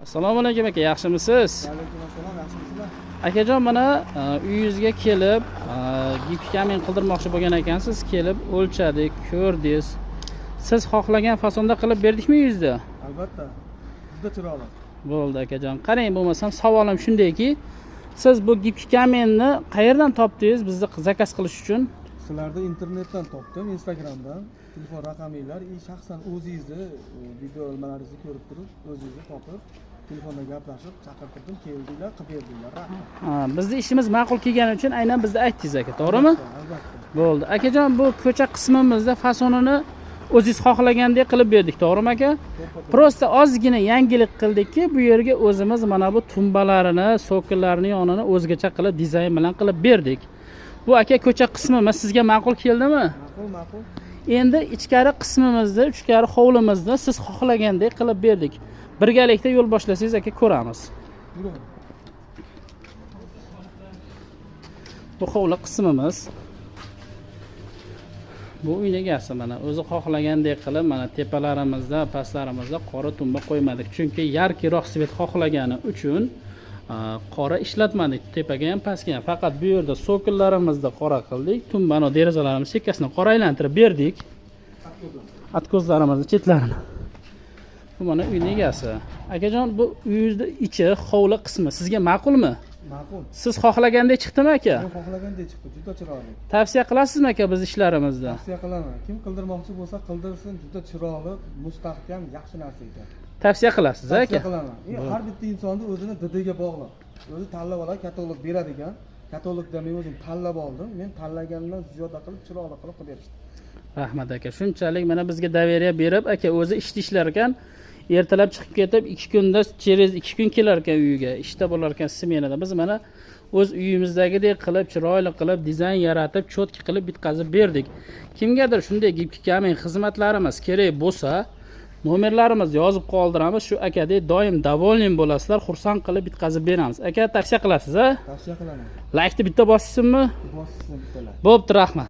Assalomu alaykum aka, yaxshimisiz? Alaykum assalom, yaxshimisizlar? Akajon, mana uyingizga kelib, gipkamin qildirmoqchi bo'lgan ekansiz. Kelib o'lchadik, ko'rdingiz. Siz xohlagan fasonda qilib berdikmi uyingizda? Albatta. Juda chiroyli. Bo'ldi akajon. Qarang, bo'lmasam savolim shundayki, siz bu gipkaminni qayerdan topdingiz bizni zakaz qilish uchun? Sizlarni internetdan topdim, Instagramdan. Telefon raqaminglar, shaxsan o'zingizni video ilmalaringizni ko'rib turib, o'zingizni topib, telefonda gaplashib, chaqirtirdim, keldinglar, qilib berdinglar. Rahmat. Bizni ishimiz ma'qul kelgani uchun aynan bizga aytdingiz aka, to'g'rimi? Albatta. Bo'ldi. Akajon, bu ko'cha qismimizda fasonini o'zingiz xohlagandek qilib berdik, to'g'rimi aka? Prosta ozgina yangilik qildikki, bu yerga o'zimiz mana bu tumbalarini, so'killarini yonini o'zgacha qilib dizayn bilan qilib berdik. Bu aka ko'cha qismimiz sizga ma'qul keldimi? Ma'qul. Endi ichkari qismimizda, ichkari hovlimizda siz xohlagandek qilib berdik. Birgalikda yo'l boshlasangiz aka, ko'ramiz. Yuring. Bu hovli qismimiz. Bu uyning egasi mana o'zi xohlagandek qilib mana tepalarimizda, pastlarimizda qora tumba qo'ymadik. Chunki yarkiroq svet xohlagani uchun qora ishlatmadik. Tepaga ham, pastga ham. Faqat bu yerda so'killarimizda qora qildik. Tumbani, derazalarimiz chekkasini qora aylantirib berdik. Atkozlarimizni chetlarini. Bu mana uyning egasi. Akajon, bu uyingizda ichi, hovli qismi sizga ma'qulmi? Ma'qul. Siz xohlagandek chiqdimi aka? Men xohlagandek chiqdi, juda chiroyli. Tavsiya qilasizmi aka biz ishlarimizda? Tavsiya qilaman. Kim qildirmoqchi bo'lsa qildirsin, juda chiroyli, mustahkam, yaxshi narsa ekan. Tavsiya qilasiz aka? Tavsiya qilaman. Har bitta insonni o'zini didiga bog'liq. O'zi tanlab oladi, katalog beradigan. Katalogda men o'zim tanlab oldim. Men tanlaganimdan ziyoda qilib, chiroyli qilib berishdi. Rahmat aka. Shunchalik mana bizga daveriya berib, aka o'zi ishlar ekan. Ertalab chiqib ketib, 2 kunda, через 2 kun kelar ekan uyiga. Ishda bo'lar ekan smenada. Biz mana o'z uyimizdagidek qilib, chiroyli qilib, dizayn yaratib, cho'tki qilib bitkazib berdik. Kimgadir shunday gipkamin xizmatlarimiz kerak bo'lsa, nomerlarimizni yozib qoldiramiz. Shu akadek doim davolning bo'lasizlar, xursand qilib bitkazib beramiz. Aka, tavsiya qilasiz, a? Tavsiya qilaman. Like'ni bitta bossinmi? Bossin bittalar. Bo'pti, rahmat.